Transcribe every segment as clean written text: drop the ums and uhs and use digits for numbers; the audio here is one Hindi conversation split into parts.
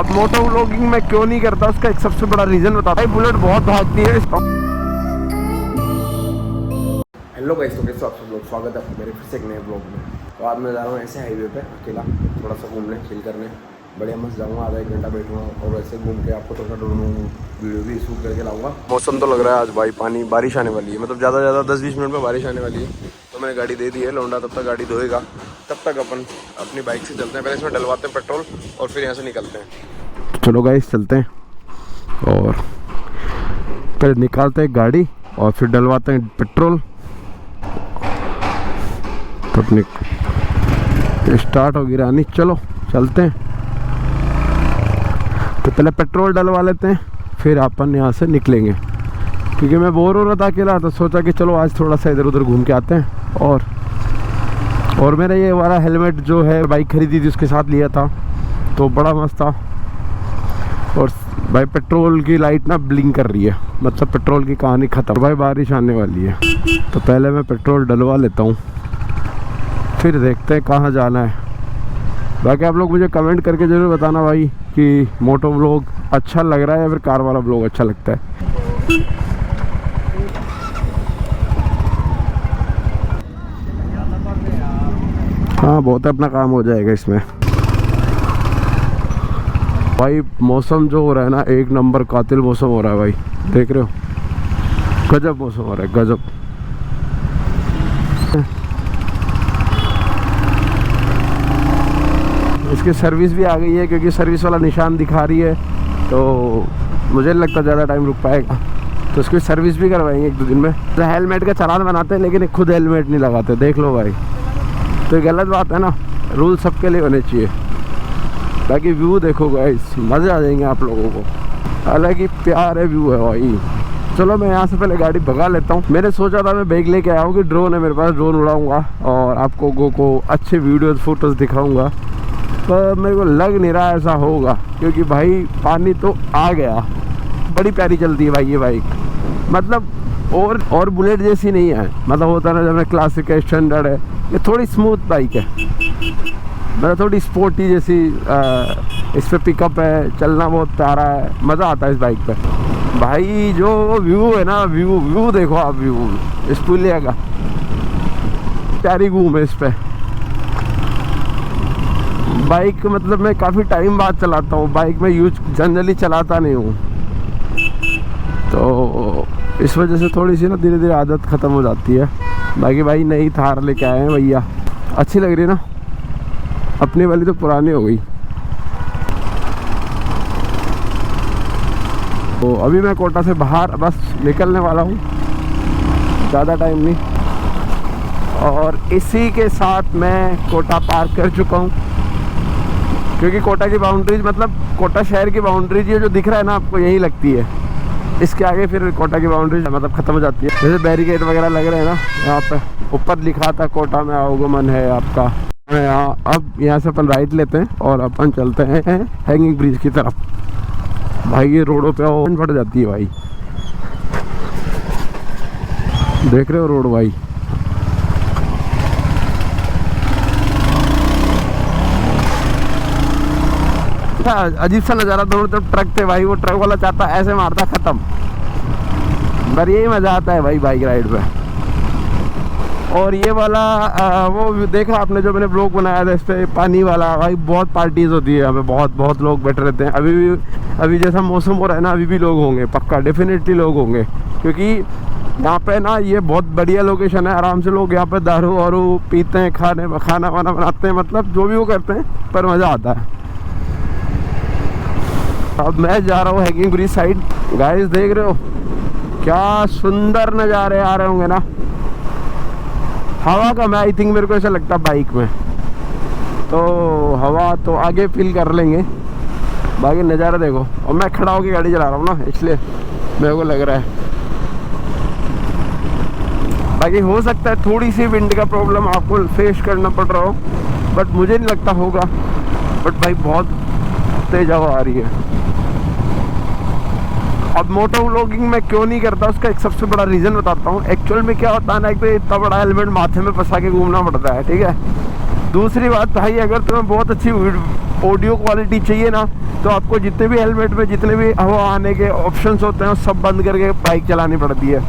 अब मोटो व्लॉगिंग मैं क्यों नहीं करता, उसका एक सबसे बड़ा रीजन बताता हूँ। बुलेट बहुत भागती है। हेलो गाइस, तो कैसे आप सब लोग, स्वागत है मेरे फिर से एक नए ब्लॉग में। तो आज मैं जा रहा हूँ ऐसे हाईवे पे अकेला, थोड़ा सा घूमने, चिल करने, बढ़िया मस्त जाऊँगा, आधा एक घंटा बैठूँगा और वैसे घूम के आपको थोड़ा वीडियो भी शूट करके लाऊंगा। मौसम तो लग रहा है आज भाई पानी बारिश आने वाली है, मतलब ज़्यादा से ज़्यादा 10-20 मिनट में बारिश आने वाली है। तो मैंने गाड़ी दे दी है, लौंडा तब तक गाड़ी धोएगा, तब तक अपन अपनी बाइक से चलते हैं। पहले इसमें डलवाते हैं पेट्रोल और फिर यहाँ से निकलते हैं। चलो गाइस चलते हैं और पहले निकालते हैं गाड़ी और फिर डलवाते हैं पेट्रोल। तो अपनी स्टार्ट होगी रानी, चलो चलते हैं। तो पहले पेट्रोल डलवा लेते हैं, फिर अपन यहाँ से निकलेंगे, क्योंकि मैं बोर हो रहा था अकेला, तो सोचा कि चलो आज थोड़ा सा इधर उधर घूम के आते हैं। और मेरा ये वाला हेलमेट जो है बाइक खरीदी थी उसके साथ लिया था, तो बड़ा मस्त था। और भाई पेट्रोल की लाइट ना ब्लिंक कर रही है, मतलब पेट्रोल की कहानी ख़त्म। भाई बारिश आने वाली है, तो पहले मैं पेट्रोल डलवा लेता हूँ, फिर देखते हैं कहाँ जाना है। बाकी आप लोग मुझे कमेंट करके ज़रूर बताना भाई कि मोटो व्लॉग अच्छा लग रहा है या फिर कार वाला व्लॉग अच्छा लगता है। हाँ बहुत अपना काम हो जाएगा इसमें। भाई मौसम जो हो रहा है ना, एक नंबर कातिल मौसम हो रहा है भाई, देख रहे हो, गजब मौसम हो रहा है, गजब। इसकी सर्विस भी आ गई है, क्योंकि सर्विस वाला निशान दिखा रही है, तो मुझे नहीं लगता ज़्यादा टाइम रुक पाएगा, तो इसकी सर्विस भी करवाएंगे 1-2 दिन में। तो हेलमेट का चालान बनाते हैं, लेकिन खुद हेलमेट नहीं लगाते, देख लो भाई, तो ये गलत बात है ना। रूल सबके लिए होने चाहिए। बाकी व्यू देखो गाइस, मज़े आ जाएंगे आप लोगों को, हालांकि प्यारे व्यू है भाई। चलो मैं यहाँ से पहले गाड़ी भगा लेता हूँ। मैंने सोचा था मैं बैग लेके आया हूँ कि ड्रोन है मेरे पास, ड्रोन उड़ाऊँगा और आप लोगों को अच्छे वीडियोज़ फोटोज़ दिखाऊँगा, पर मेरे को लग नहीं रहा ऐसा होगा, क्योंकि भाई पानी तो आ गया। बड़ी प्यारी चलती है भाई ये बाइक, मतलब और बुलेट जैसी नहीं है, मतलब होता है ना जब क्लासिक है, स्टैंडर्ड है, ये थोड़ी स्मूथ बाइक है, मतलब थोड़ी स्पोर्टी जैसी। इस पर पिकअप है, चलना बहुत प्यारा है, मज़ा आता है इस बाइक पे भाई। जो व्यू है ना, व्यू देखो आप, व्यू इस पुलिया का, प्यारी घूम है इस पे बाइक। मतलब मैं काफ़ी टाइम बाद चलाता हूँ बाइक, में यूज जनरली चलाता नहीं हूँ, तो इस वजह से थोड़ी सी ना धीरे धीरे आदत ख़त्म हो जाती है। बाकी भाई नई थार लेके आए हैं भैया, अच्छी लग रही है ना, अपनी वाली तो पुरानी हो गई। तो अभी मैं कोटा से बाहर बस निकलने वाला हूँ, ज़्यादा टाइम नहीं, और इसी के साथ मैं कोटा पार कर चुका हूँ, क्योंकि कोटा की बाउंड्रीज, मतलब कोटा शहर की बाउंड्रीज ये जो दिख रहा है ना आपको, यही लगती है। इसके आगे फिर कोटा की बाउंड्रीज मतलब ख़त्म हो जाती है। जैसे बैरिकेड वगैरह लग रहे हैं ना, यहाँ पे ऊपर लिखा था कोटा में आवागमन है आपका यहाँ। अब यहाँ से अपन राइट लेते हैं और अपन चलते हैं हैंगिंग ब्रिज की तरफ। भाई ये रोडों पे ओवन पड़ जाती है भाई, देख रहे हो रोड भाई। अजीब सा नज़ारा, दोनों तरफ ट्रक थे भाई, वो ट्रक वाला चाहता ऐसे मारता ख़त्म, पर यही मज़ा आता है भाई बाइक राइड पे। और ये वाला वो देखा आपने जो मैंने ब्लॉग बनाया था इस पर पानी वाला, भाई बहुत पार्टीज़ होती है यहाँ पे, बहुत लोग बैठे रहते हैं। अभी जैसा मौसम हो रहा है ना, अभी भी लोग होंगे, पक्का डेफिनेटली लोग होंगे, क्योंकि यहाँ पे ना ये बहुत बढ़िया लोकेशन है। आराम से लोग यहाँ पे दारू वारू पीते हैं, खाना वाना बनाते हैं, मतलब जो भी वो करते हैं, पर मज़ा आता है। अब मैं जा रहा हूँ हैंगिंग ब्रिज साइड। गाइस देख रहे हो क्या सुंदर नज़ारे आ रहे होंगे ना। हवा का मैं आई थिंक, मेरे को ऐसा लगता है बाइक में तो हवा तो आगे फील कर लेंगे, बाकी नज़ारा देखो। और मैं खड़ा होकर गाड़ी चला रहा हूँ ना, इसलिए मेरे को लग रहा है। बाकी हो सकता है थोड़ी सी विंड का प्रॉब्लम आपको फेस करना पड़ रहा हो, बट मुझे नहीं लगता होगा। बट भाई बहुत तेज हवा आ रही है। अब मोटो व्लॉगिंग मैं क्यों नहीं करता, उसका एक सबसे बड़ा रीज़न बताता हूँ। एक्चुअल में क्या होता है ना, एक तो इतना बड़ा हेलमेट माथे में फंसा के घूमना पड़ता है, ठीक है। दूसरी बात भाई, अगर तुम्हें बहुत अच्छी ऑडियो क्वालिटी चाहिए ना, तो आपको जितने भी हेलमेट में जितने भी हवा आने के ऑप्शंस होते हैं सब बंद करके बाइक चलानी पड़ती है,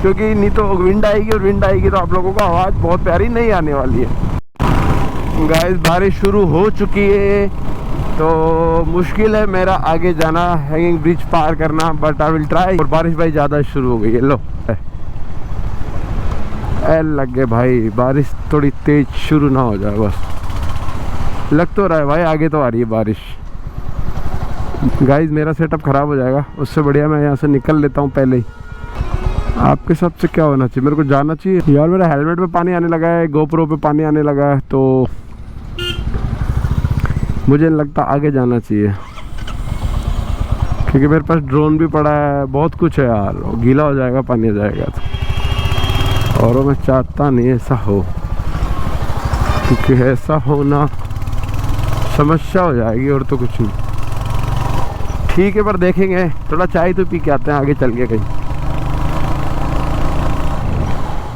क्योंकि नहीं तो विंड आएगी, और विंड आएगी तो आप लोगों को आवाज़ बहुत प्यारी नहीं आने वाली है। गाइस बारिश शुरू हो चुकी है, तो मुश्किल है मेरा आगे जाना, हैंगिंग ब्रिज पार करना, बट आई विल ट्राई। और बारिश भाई ज़्यादा शुरू हो गई है, लो लग गए भाई, बारिश थोड़ी तेज शुरू ना हो जाए बस। लग तो रहा है भाई आगे तो आ रही है बारिश। गाइस मेरा सेटअप ख़राब हो जाएगा, उससे बढ़िया मैं यहाँ से निकल लेता हूँ पहले ही। आपके हिसाब से क्या होना चाहिए? मेरे को जाना चाहिए यार, मेरा हेलमेट पे पानी आने लगा है, गोप्रो पे पानी आने लगा है, तो मुझे लगता आगे जाना चाहिए, क्योंकि मेरे पास ड्रोन भी पड़ा है, बहुत कुछ है यार, गीला हो जाएगा पानी आ जाएगा तो। और मैं चाहता नहीं ऐसा हो, क्योंकि ऐसा होना समस्या हो जाएगी और तो कुछ नहीं। ठीक है पर देखेंगे, थोड़ा चाय तो पी के आते हैं आगे चल के कहीं।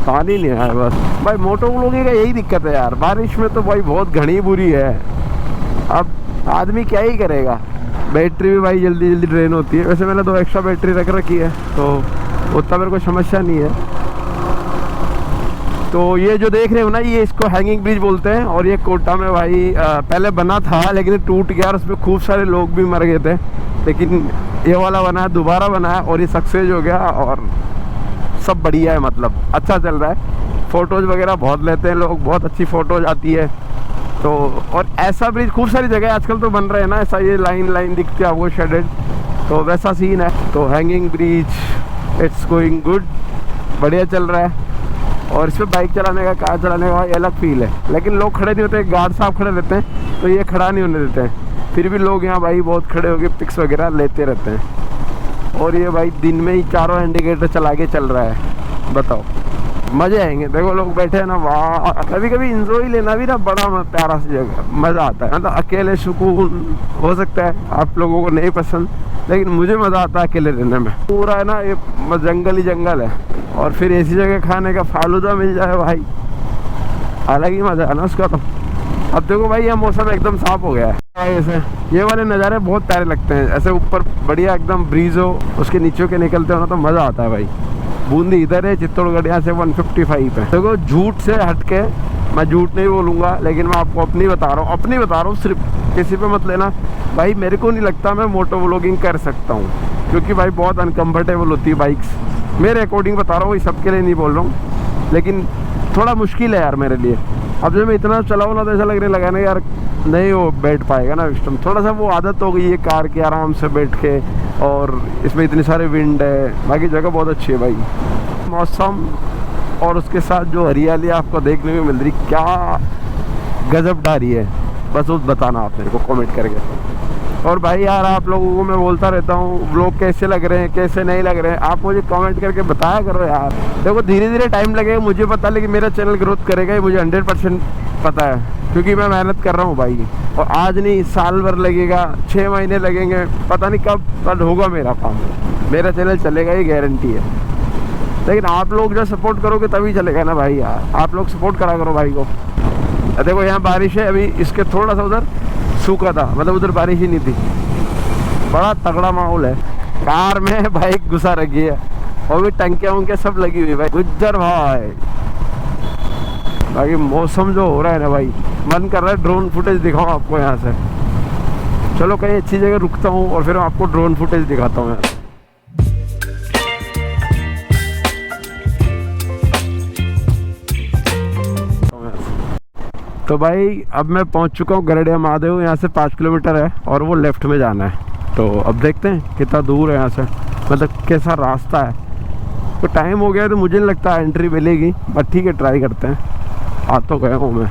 पानी नहीं आया बस भाई, मोटो व्लॉगिंग का यही दिक्कत है यार, बारिश में तो भाई बहुत घनी बुरी है। अब आदमी क्या ही करेगा, बैटरी भी भाई जल्दी जल्दी ड्रेन होती है। वैसे मैंने 2 एक्स्ट्रा बैटरी रख रखी है, तो उतना मेरे को समस्या नहीं है। तो ये जो देख रहे हो ना, ये इसको हैंगिंग ब्रिज बोलते हैं, और ये कोटा में भाई पहले बना था लेकिन टूट गया, और उसमें खूब सारे लोग भी मर गए थे। लेकिन ये वाला बना है, दोबारा बना है, और ये सक्सेस हो गया, और सब बढ़िया है, मतलब अच्छा चल रहा है। फ़ोटोज़ वगैरह बहुत लेते हैं लोग, बहुत अच्छी फ़ोटोज़ आती है। तो और ऐसा ब्रिज खूब सारी जगह आजकल तो बन रहे हैं ना, ऐसा ये लाइन दिखती है आपको शेडेड, तो वैसा सीन है। तो hanging bridge it's going good, बढ़िया चल रहा है। और इस पर बाइक चलाने का, कार चलाने का अलग फील है, लेकिन लोग खड़े नहीं होते, गार्ड साहब खड़े रहते हैं, तो ये खड़ा नहीं होने देते हैं। फिर भी लोग यहाँ भाई बहुत खड़े होकर पिक्स वगैरह लेते रहते हैं। और ये भाई दिन में ही चारों इंडिकेटर चला के चल रहा है, बताओ मज़े आएंगे। देखो लोग बैठे हैं ना, वाह। कभी कभी इंजॉय लेना भी ना बड़ा प्यारा सी जगह, मज़ा आता है। मतलब अकेले सुकून हो सकता है आप लोगों को नहीं पसंद, लेकिन मुझे मज़ा आता है अकेले रहने में। पूरा है ना ये जंगल ही जंगल है, और फिर ऐसी जगह खाने का फालूदा मिल जाए भाई, अलग ही मज़ा है ना उसका। तो अब देखो भाई, यह मौसम एकदम साफ हो गया है, ऐसे ये वाले नज़ारे बहुत प्यारे लगते हैं। ऐसे ऊपर बढ़िया एकदम ब्रीज हो, उसके नीचे के निकलते हो ना, तो मज़ा आता है भाई। बूंदी इधर है, चित्तौड़गढ़ यहाँ से 155 है। देखो झूठ से हटके, मैं झूठ नहीं बोलूँगा, लेकिन मैं आपको अपनी बता रहा हूँ, सिर्फ किसी पे मत लेना भाई। मेरे को नहीं लगता मैं मोटो व्लॉगिंग कर सकता हूँ, क्योंकि भाई बहुत अनकम्फर्टेबल होती है बाइक्स, मेरे अकॉर्डिंग बता रहा हूँ, सबके लिए नहीं बोल रहा हूँ, लेकिन थोड़ा मुश्किल है यार मेरे लिए। अब जब मैं इतना चलाऊँ ना, तो ऐसा लगने लगा ना यार नहीं वो बैठ पाएगा ना सिस्टम। थोड़ा सा वो आदत हो गई है कार की, आराम से बैठ के, और इसमें इतनी सारे विंड है, बाकी जगह बहुत अच्छी है भाई। मौसम और उसके साथ जो हरियाली आपको देखने को मिल रही, क्या गजब डारी है, बस वो बताना आप मेरे को कमेंट करके। और भाई यार आप लोगों को मैं बोलता रहता हूँ व्लॉग कैसे लग रहे हैं, कैसे नहीं लग रहे हैं, आप मुझे कमेंट करके बताया करो यार। देखो धीरे धीरे टाइम लगेगा मुझे पता, लेकिन मेरा चैनल ग्रोथ करेगा ये मुझे 100% पता है, क्योंकि मैं मेहनत कर रहा हूँ भाई। और आज नहीं, साल भर लगेगा, 6 महीने लगेंगे, पता नहीं कब होगा मेरा काम, मेरा चैनल चलेगा, ये गारंटी है। लेकिन आप लोग जो सपोर्ट करोगे तभी चलेगा ना भाई यार, आप लोग सपोर्ट करा करो भाई को। देखो यहाँ बारिश है, अभी इसके थोड़ा सा उधर सूखा था, मतलब उधर बारिश ही नहीं थी। बड़ा तगड़ा माहौल है, कार में बाइक घुसा रखी है, और भी टंकियाँ वंकियाँ सब लगी हुई भाई, गुज्जर भाई। बाकी मौसम जो हो रहा है ना भाई, मन कर रहा है ड्रोन फुटेज दिखाऊँ आपको यहाँ से। चलो कहीं अच्छी जगह रुकता हूँ और फिर आपको ड्रोन फुटेज दिखाता हूँ यहाँ। तो भाई अब मैं पहुंच चुका हूँ गरड़िया महादेव, यहाँ से 5 किलोमीटर है, और वो लेफ़्ट में जाना है। तो अब देखते हैं कितना दूर है यहाँ से, मतलब कैसा रास्ता है। तो टाइम हो गया तो मुझे नहीं लगता एंट्री मिलेगी, बट ठीक है ट्राई करते हैं। आ तो गया हूँ मैं।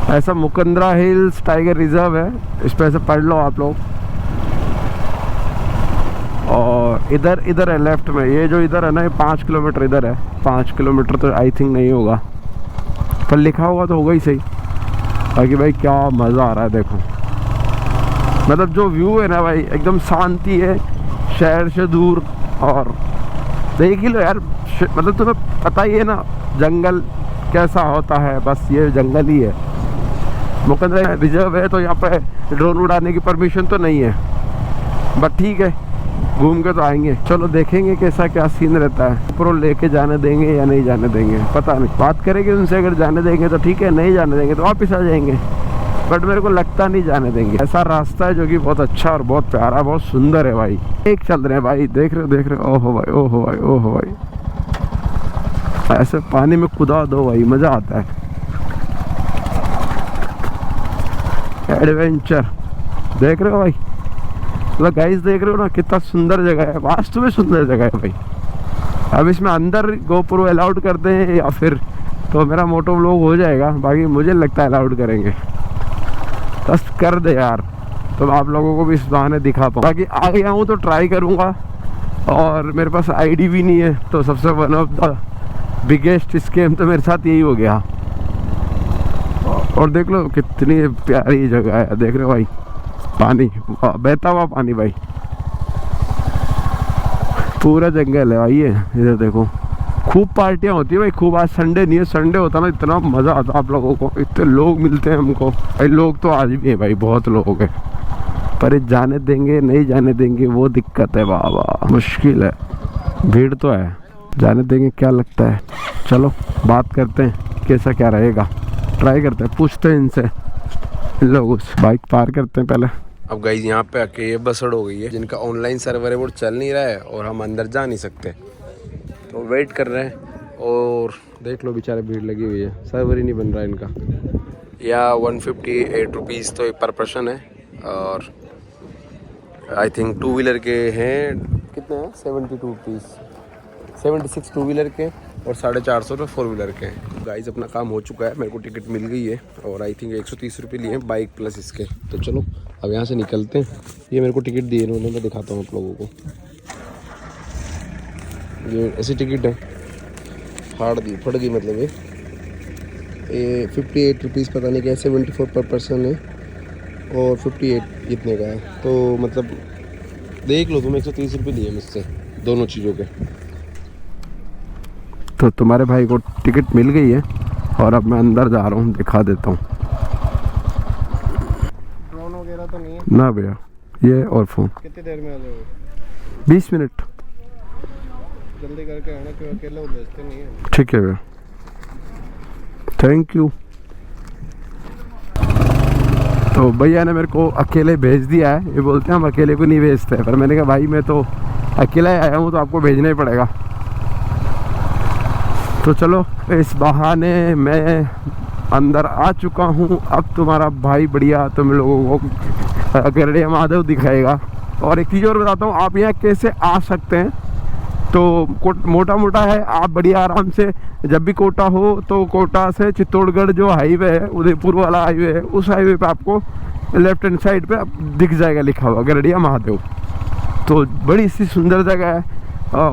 ऐसा मुकंदरा हिल्स टाइगर रिजर्व है, इस पर ऐसे पढ़ लो आप लोग। और इधर है लेफ़्ट में, ये जो इधर है ना, ये 5 किलोमीटर इधर है। 5 किलोमीटर तो आई थिंक नहीं होगा, पर लिखा होगा तो होगा ही सही। बाकी भाई क्या मज़ा आ रहा है देखो, मतलब जो व्यू है ना भाई, एकदम शांति है शहर से दूर। और देख ही लो यार, मतलब तुम्हें पता ही है ना जंगल कैसा होता है, बस ये जंगल ही है। मुकंदरा रिजर्व है तो यहाँ पे ड्रोन उड़ाने की परमिशन तो नहीं है, बट ठीक है घूम के तो आएंगे। चलो देखेंगे कैसा क्या सीन रहता है। प्रो लेके जाने देंगे या नहीं जाने देंगे पता नहीं, बात करेंगे उनसे, अगर जाने देंगे तो ठीक है, नहीं जाने देंगे तो वापस आ जाएंगे, बट मेरे को लगता नहीं जाने देंगे। ऐसा रास्ता है जो कि बहुत अच्छा और बहुत प्यारा, बहुत सुंदर है भाई। एक चल रहे हैं भाई, देख रहे हो, ओहो भाई, ओहो भाई, ओहो भाई, ऐसे पानी में कूदा दो भाई, मजा आता है। एडवेंचर देख रहे हो भाई, मतलब गाइस देख रहे हो ना कितना सुंदर जगह है, वास्तव में सुंदर जगह है भाई। अब इसमें अंदर गोप्रो अलाउड करते हैं या फिर तो मेरा मोटो व्लॉग हो जाएगा, बाकी मुझे लगता है अलाउड करेंगे। बस कर दे यार तो आप लोगों को भी इस बहाने दिखा पाऊँ। बाकी आ गया हूँ तो ट्राई करूँगा, और मेरे पास आईडी भी नहीं है, तो सबसे one of the biggest scam तो मेरे साथ यही हो गया। और देख लो कितनी प्यारी जगह है, देख रहे हो भाई, पानी बहता हुआ पानी भाई, पूरा जंगल है भाई ये। इधर देखो खूब पार्टियां होती है भाई, खूब। आज संडे नहीं है, संडे होता ना इतना मजा आता आप लोगों को, इतने लोग मिलते हैं हमको भाई। लोग तो आज भी है भाई, बहुत लोग हैं, पर जाने देंगे नहीं जाने देंगे वो दिक्कत है बाबा, मुश्किल है। भीड़ तो है, जाने देंगे क्या लगता है। चलो बात करते हैं कैसा क्या रहेगा, ट्राई करते हैं, पूछते हैं इनसे, इन लोगों से। बाइक पार करते हैं पहले। अब गाइस यहाँ पे आके ये बसड़ हो गई है, जिनका ऑनलाइन सर्वर है वो चल नहीं रहा है और हम अंदर जा नहीं सकते, तो वेट कर रहे हैं। और देख लो बेचारे भीड़ लगी हुई है, सर्वर ही नहीं बन रहा है इनका। या 158 रुपीज़ तो पर पर्सन है, और आई थिंक टू व्हीलर के हैं कितने हैं, 72 रुपीज़, 76 टू व्हीलर के और 450 रुपये फोर व्हीलर के। गाइस अपना काम हो चुका है, मेरे को टिकट मिल गई है, और आई थिंक 130 रुपये लिए हैं बाइक प्लस इसके। तो चलो अब यहाँ से निकलते हैं। ये मेरे को टिकट दिए इन्होंने, मैं दिखाता हूँ आप लोगों को। ये ऐसी टिकट है, फट गई मतलब ये 58 रुपीज़ पता नहीं क्या, 74 पर पर्सन है और 58 इतने का है। तो मतलब देख लो तुम, 130 रुपये लिए मुझसे दोनों चीज़ों के। तो तुम्हारे भाई को टिकट मिल गई है और अब मैं अंदर जा रहा हूँ, दिखा देता हूँ। ड्रोन वगैरह तो नहीं है ना भैया, ये और फ़ोन। कितनी देर में आ जाओगे? 20 मिनट। जल्दी करके आना, क्यों अकेले वो भेजते नहीं है। ठीक है भैया, थैंक यू। तो भैया ने मेरे को अकेले भेज दिया है, ये बोलते हैं हम अकेले को नहीं भेजते, पर मैंने कहा भाई मैं तो अकेला ही आया हूँ तो आपको भेजना ही पड़ेगा। तो चलो इस बहाने मैं अंदर आ चुका हूँ। अब तुम्हारा भाई बढ़िया तुम लोगों को गरड़िया महादेव दिखाएगा। और एक चीज़ और बताता हूँ, आप यहाँ कैसे आ सकते हैं। तो मोटा मोटा है, आप बढ़िया आराम से जब भी कोटा हो तो कोटा से चित्तौड़गढ़ जो हाईवे है, उदयपुर वाला हाईवे है, उस हाईवे पे आपको लेफ्ट हैंड साइड पे दिख जाएगा लिखा हुआ गरड़िया महादेव। तो बड़ी सी सुंदर जगह है,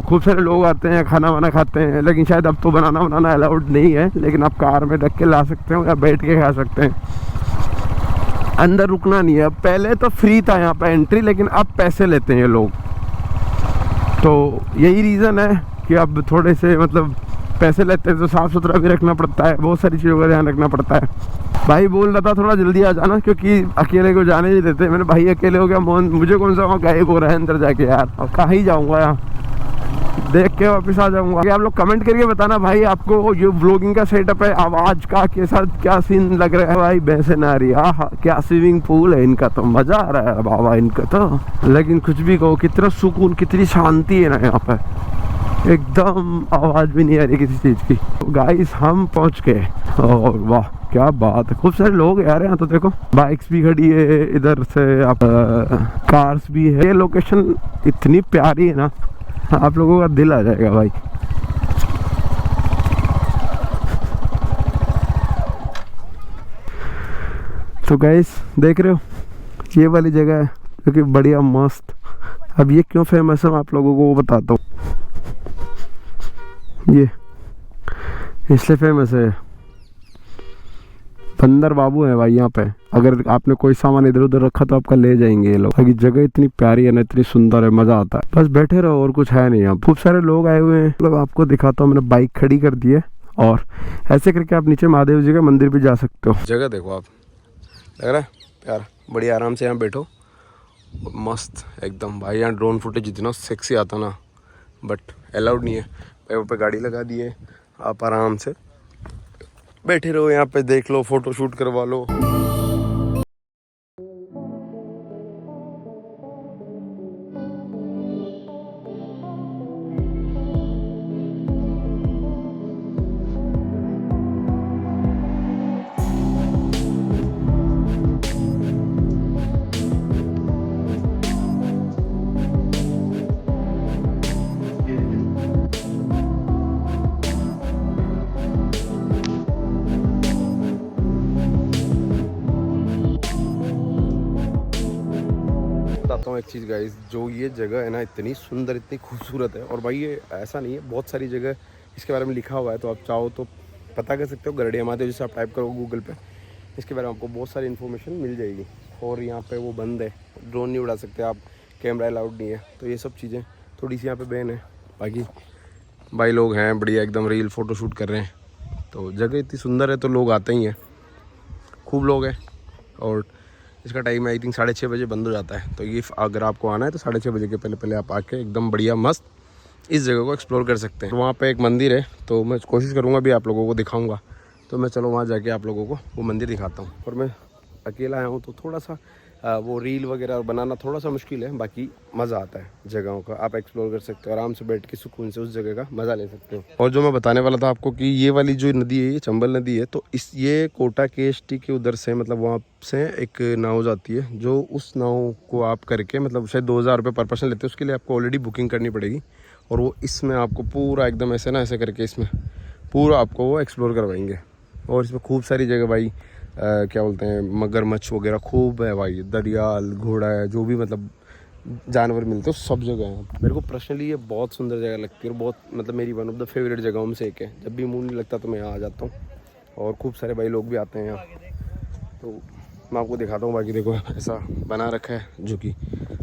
खूब सारे लोग आते हैं, खाना वाना खाते हैं। लेकिन शायद अब तो बनाना अलाउड नहीं है, लेकिन आप कार में रख के ला सकते हो या बैठ के खा सकते हैं, अंदर रुकना नहीं है। पहले तो फ्री था यहाँ पे एंट्री, लेकिन अब पैसे लेते हैं ये लोग। तो यही रीज़न है कि अब थोड़े से मतलब पैसे लेते हैं, तो साफ़ सुथरा भी रखना पड़ता है, बहुत सारी चीज़ों का ध्यान रखना पड़ता है। भाई बोल रहा था थोड़ा जल्दी आ जाना, क्योंकि अकेले को जाने नहीं देते। मैंने भाई अकेले हो गया, मोहन मुझे कौन सा वहाँ गायब हो रहा है अंदर जाके यार, और कहाँ ही जाऊँगा, यहाँ देख के वापस आ जाऊँगा। आप लोग कमेंट करके बताना भाई आपको ये व्लॉगिंग का सेटअप है, आवाज़ का कैसा क्या सीन लग रहा है। भाई भैंसे नारी, आहा क्या स्विमिंग पूल है इनका, तो मज़ा आ रहा है बाबा इनका तो। लेकिन कुछ भी कहो, कितना सुकून, कितनी शांति है ना यहाँ पर, एकदम आवाज़ भी नहीं आ रही किसी चीज़ की। गाइस हम पहुँच गए, और वाह क्या बात है, खूब सारे लोग यार यहाँ। तो देखो बाइक्स भी खड़ी है, इधर से आप कार्स भी है। ये लोकेशन इतनी प्यारी है ना, आप लोगों का दिल आ जाएगा भाई। तो गाइस देख रहे हो ये वाली जगह है जो कि बढ़िया मस्त। अब ये क्यों फेमस है मैं आप लोगों को वो बताता हूँ। ये इसलिए फेमस है, बंदर बाबू है भाई यहाँ पे। अगर आपने कोई सामान इधर उधर रखा तो आपका ले जाएंगे ये लोग। बाकी जगह इतनी प्यारी है ना, इतनी सुंदर है, मजा आता है। बस बैठे रहो और कुछ है नहीं। यहाँ खूब सारे लोग आए हुए हैं, मतलब आपको दिखाता हूँ। मैंने बाइक खड़ी कर दी है, और ऐसे करके आप नीचे महादेव जी का मंदिर भी जा सकते हो। जगह देखो आप, लग रहा है यार, बड़ी आराम से यहाँ बैठो, मस्त एकदम भाई। यहाँ ड्रोन फुटेज इतना सेक्सी आता ना, बट अलाउड नहीं है। पैरों पे गाड़ी लगा दी है, आप आराम से बैठे रहो यहाँ पे, देख लो, फोटो शूट करवा लो। बताता हूँ एक चीज़ गाइस, जो ये जगह है ना इतनी सुंदर, इतनी खूबसूरत है। और भाई ये ऐसा नहीं है, बहुत सारी जगह इसके बारे में लिखा हुआ है, तो आप चाहो तो पता कर सकते हो। गरडिया महादेव जैसे आप टाइप करो गूगल पे, इसके बारे में आपको बहुत सारी इन्फॉर्मेशन मिल जाएगी। और यहाँ पे वो बंद है, ड्रोन नहीं उड़ा सकते आप, कैमरा अलाउड नहीं है, तो ये सब चीज़ें थोड़ी सी यहाँ पे बैन है। बाकी भाई लोग हैं बढ़िया, एकदम रील फ़ोटो शूट कर रहे हैं। तो जगह इतनी सुंदर है तो लोग आते ही हैं, खूब लोग हैं। और इसका टाइम आई थिंक 6:30 बजे बंद हो जाता है। तो ये अगर आपको आना है तो 6:30 बजे के पहले आप आके एकदम बढ़िया मस्त इस जगह को एक्सप्लोर कर सकते हैं। तो वहाँ पे एक मंदिर है, तो मैं कोशिश करूँगा भी आप लोगों को दिखाऊंगा। तो मैं चलो वहाँ जाके आप लोगों को वो मंदिर दिखाता हूँ। और मैं अकेला आया हूँ तो थोड़ा सा वो रील वगैरह बनाना थोड़ा सा मुश्किल है, बाकी मज़ा आता है जगहों का। आप एक्सप्लोर कर सकते हो, आराम से बैठ के सुकून से उस जगह का मज़ा ले सकते हो। और जो मैं बताने वाला था आपको कि ये वाली जो नदी है, ये चंबल नदी है, तो ये कोटा KST के उधर से, मतलब वहाँ से एक नाव जाती है, जो उस नाव को आप करके, मतलब शायद 2000 रुपये पर पर्सन लेते हैं। उसके लिए आपको ऑलरेडी बुकिंग करनी पड़ेगी। और वो इसमें आपको पूरा एकदम ऐसे ना ऐसे करके इसमें पूरा आपको वो एक्सप्लोर करवाएंगे। और इसमें खूब सारी जगह भाई क्या बोलते हैं, मगरमच्छ वगैरह खूब है भाई, दरियाल, घोड़ा है, जो भी मतलब जानवर मिलते हैं सब जगह हैं। मेरे को पर्सनली ये बहुत सुंदर जगह लगती है, और बहुत मतलब मेरी वन ऑफ द फेवरेट जगहों में से एक है। जब भी मूड नहीं लगता तो मैं यहाँ आ जाता हूँ, और खूब सारे भाई लोग भी आते हैं यहाँ। तो मैं आपको दिखाता हूँ। बाकी देखो ऐसा बना रखा है जो कि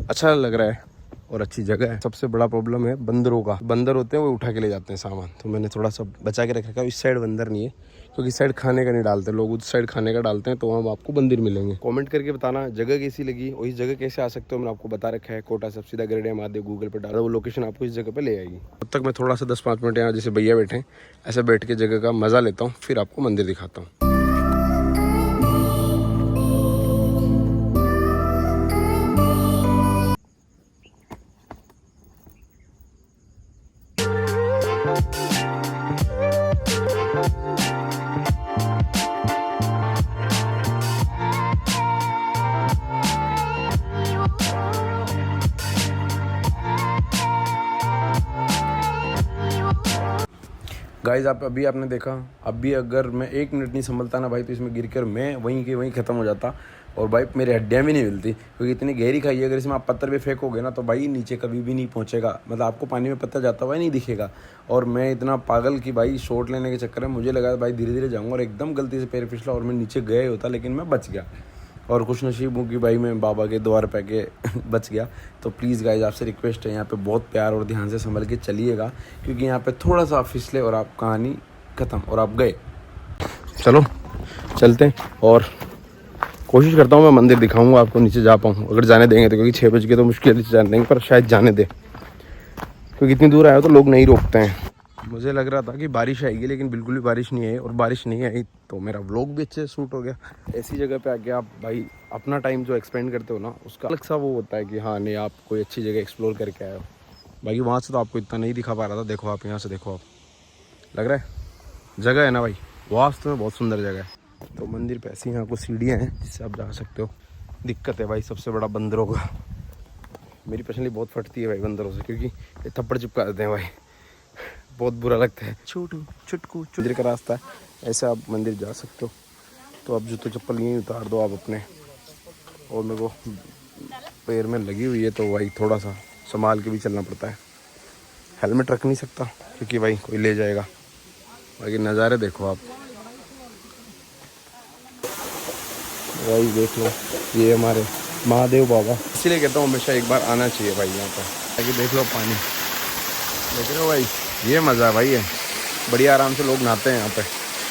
अच्छा लग रहा है और अच्छी जगह है। सबसे बड़ा प्रॉब्लम है बंदरों का, बंदर होते हैं वो उठा के ले जाते हैं सामान, तो मैंने थोड़ा सा बचा के रख रखा है। इस साइड बंदर नहीं है, क्योंकि इस साइड खाने का नहीं डालते लोग, उस साइड खाने का डालते हैं, तो वहाँ आपको बंदर मिलेंगे। कमेंट करके बताना जगह कैसी लगी और इस जगह कैसे आ सकते हो। मैंने आपको बता रखा है, कोटा से सीधा गरडिया महादेव गूगल पर डाला, वो लोकेशन आपको इस जगह पर ले आएगी। तब तक मैं थोड़ा सा 10-5 मिनट यहाँ जैसे भैया बैठे हैं ऐसे बैठ के जगह का मज़ा लेता हूँ, फिर आपको मंदिर दिखाता हूँ। गाइज अभी आपने देखा, अभी अगर मैं 1 मिनट नहीं संभलता ना भाई, तो इसमें गिर कर मैं वहीं के वहीं ख़त्म हो जाता। और भाई मेरी हड्डियाँ भी नहीं मिलती, क्योंकि इतनी गहरी खाई है। अगर इसमें आप पत्थर भी फेंकोगे ना तो भाई नीचे कभी भी नहीं पहुँचेगा, मतलब आपको पानी में पत्थर जाता हुआ नहीं दिखेगा। और मैं इतना पागल कि भाई शॉट लेने के चक्कर में मुझे लगा भाई धीरे धीरे जाऊँगा, और एकदम गलती से पैर फिसला और मैं नीचे गया ही होता, लेकिन मैं बच गया। और खुश नसीब हूँ कि भाई मैं बाबा के द्वार पे के बच गया। तो प्लीज़ गाइज आपसे रिक्वेस्ट है, यहाँ पे बहुत प्यार और ध्यान से संभल के चलिएगा, क्योंकि यहाँ पे थोड़ा सा फिसले और आप कहानी ख़त्म और आप गए। चलो चलते हैं, और कोशिश करता हूँ मैं मंदिर दिखाऊंगा आपको, नीचे जा पाऊँ अगर जाने देंगे तो, क्योंकि 6 बज के तो मुश्किल से जाने देंगे, पर शायद जाने दे, क्योंकि इतनी दूर आया तो लोग नहीं रोकते हैं। मुझे लग रहा था कि बारिश आएगी, लेकिन बिल्कुल भी बारिश नहीं आई, और बारिश नहीं आई तो मेरा व्लॉग भी अच्छे से शूट हो गया। ऐसी जगह पे आके आप भाई अपना टाइम जो एक्सपेंड करते हो ना, उसका अलग सा वो होता है कि हाँ नहीं आप कोई अच्छी जगह एक्सप्लोर करके आए हो। बाकी वहाँ से तो आपको इतना नहीं दिखा पा रहा था, देखो आप यहाँ से देखो, आप लग रहा है जगह है ना भाई, वास्तव में बहुत सुंदर जगह है। तो मंदिर पे ऐसी यहाँ को सीढ़ियाँ हैं जिससे आप जा सकते हो। दिक्कत है भाई सबसे बड़ा बंदरों का, मेरी पर्सनली बहुत फटती है भाई बंदरों से, क्योंकि ये थप्पड़ चिपका देते हैं भाई, बहुत बुरा लगता है। छोटू चुटकू मंदिर का रास्ता है, ऐसे आप मंदिर जा सकते हो। तो आप जूते चप्पल यहीं उतार दो आप अपने, और मेरे को पैर में लगी हुई है तो भाई थोड़ा सा संभाल के भी चलना पड़ता है। हेलमेट रख नहीं सकता क्योंकि भाई कोई ले जाएगा। बाकी नज़ारे देखो आप भाई, देख लो ये हमारे महादेव बाबा, इसीलिए कहता हूँ हमेशा एक बार आना चाहिए भाई यहाँ पर। ताकि देख लो पानी, देख रहे हो भाई, ये मज़ा है भाई, है बढ़िया, आराम से लोग नहाते हैं यहाँ पे।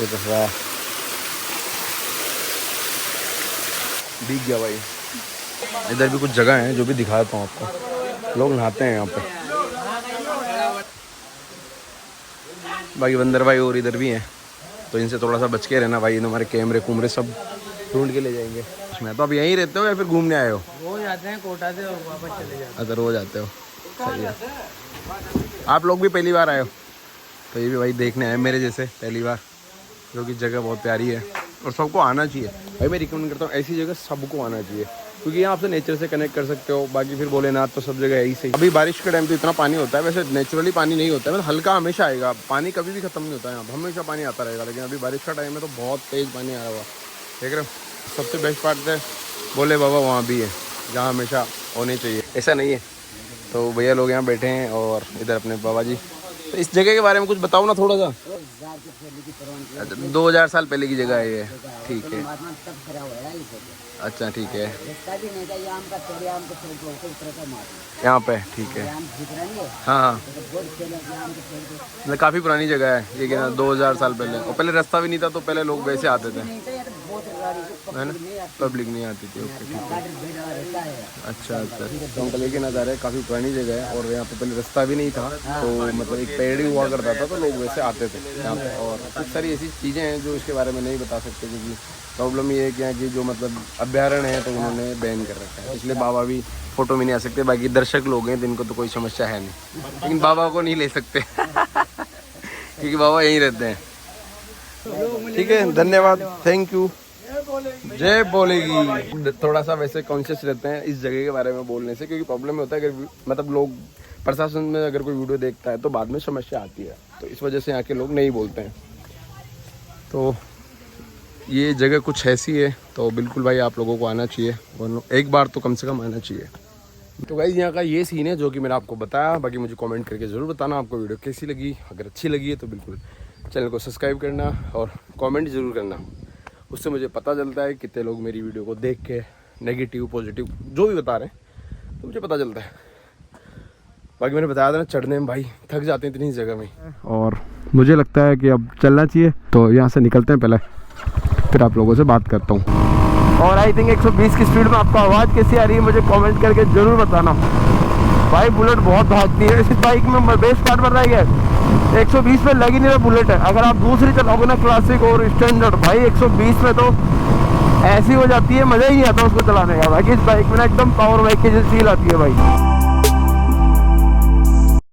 तो वाह, भीग गया भाई। इधर भी कुछ जगह है जो भी दिखाता हूँ आपको, लोग नहाते हैं यहाँ पे। बाकी बंदर भाई और इधर भी हैं, तो इनसे थोड़ा सा बच के रहना भाई। इन हमारे कैमरे कुमरे सब ढूंढ के ले जाएंगे। मैं तो अब यहीं रहते हो या फिर घूमने आए हो? रोज आते हैं कोटा से और वापस चले जाते हैं। अच्छा रोज आते हो, सही है। आप लोग भी पहली बार आए हो? तो ये भी भाई देखने आए मेरे जैसे पहली बार, जो कि जगह बहुत प्यारी है और सबको आना चाहिए भाई। मैं रिकमेंड करता हूँ ऐसी जगह सबको आना चाहिए, क्योंकि यहाँ आपसे नेचर से कनेक्ट कर सकते हो। बाकी फिर भोलेनाथ तो सब जगह है ही सही। अभी बारिश के टाइम तो इतना पानी होता है, वैसे नेचुरली पानी नहीं होता है, मतलब हल्का हमेशा आएगा पानी, कभी भी खत्म नहीं होता है यहाँ, हमेशा पानी आता रहेगा। लेकिन अभी बारिश का टाइम है तो बहुत तेज़ पानी आ रहा हुआ, देख रहे हो। सबसे बेस्ट पार्ट है भोले बाबा वहाँ भी है, जहाँ हमेशा होने चाहिए, ऐसा नहीं है। तो भैया लोग यहाँ बैठे हैं और इधर अपने बाबा जी। तो इस जगह के बारे में कुछ बताओ ना थोड़ा सा। 2000 साल पहले की जगह है ये, ठीक है। अच्छा ठीक है, यहाँ पे ठीक है। हाँ हाँ, मतलब काफ़ी पुरानी जगह है ये, क्या 2000 साल पहले। और पहले रास्ता भी नहीं था, तो पहले लोग वैसे आते थे, है ना, पब्लिक नहीं आती थी। ओके ठीक है। अच्छा अच्छा, तो हमको लेके ना जा रहे, काफ़ी पुरानी जगह है और यहाँ पे पहले रास्ता भी नहीं था, तो मतलब एक पेड़ ही हुआ करता था, तो लोग वैसे आते थे यहाँ पे। और कुछ सारी ऐसी चीज़ें हैं जो इसके बारे में नहीं बता सकते, क्योंकि प्रॉब्लम ये है कि यहाँ की जो मतलब अभ्यारण्य है तो उन्होंने बैन कर रखा है, इसलिए बाबा भी फ़ोटो में नहीं आ सकते। बाकी दर्शक लोग हैं जिनको तो कोई समस्या है नहीं, लेकिन बाबा को नहीं ले सकते क्योंकि बाबा यहीं रहते हैं। ठीक है, धन्यवाद, थैंक यू। जय बोलेगी। थोड़ा सा वैसे कॉन्शियस रहते हैं इस जगह के बारे में बोलने से, क्योंकि प्रॉब्लम होता है अगर मतलब लोग प्रशासन में अगर कोई वीडियो देखता है तो बाद में समस्या आती है, तो इस वजह से यहाँ के लोग नहीं बोलते हैं। तो ये जगह कुछ ऐसी है, तो बिल्कुल भाई आप लोगों को आना चाहिए, एक बार तो कम से कम आना चाहिए। तो गाइस यहाँ का ये सीन है जो कि मैंने आपको बताया। बाकी मुझे कमेंट करके ज़रूर बताना आपको वीडियो कैसी लगी। अगर अच्छी लगी है तो बिल्कुल चैनल को सब्सक्राइब करना और कमेंट ज़रूर करना, उससे मुझे पता चलता है कितने लोग मेरी वीडियो को देख के नेगेटिव पॉजिटिव जो भी बता रहे हैं, तो मुझे पता चलता है। बाकी मैंने बताया था ना, चढ़ने में भाई थक जाते हैं इतनी जगह में, और मुझे लगता है कि अब चलना चाहिए। तो यहाँ से निकलते हैं, पहले फिर आप लोगों से बात करता हूँ। और आई थिंक 120 की स्पीड में आपको आवाज़ कैसी आ रही है मुझे कमेंट करके ज़रूर बताना। भाई बुलेट बहुत भागती है, इस बाइक में बेस्ट पार्ट बन रही है 120 पे लग ही नहीं रहा बुलेट है। अगर आप दूसरी चलाओगे ना, क्लासिक और स्टैंडर्ड, भाई 120 में तो ऐसी हो जाती है, मज़ा ही नहीं आता उसको चलाने का। बाकी इस बाइक में ना एकदम पावर बाइक की जैसी फील आती है भाई।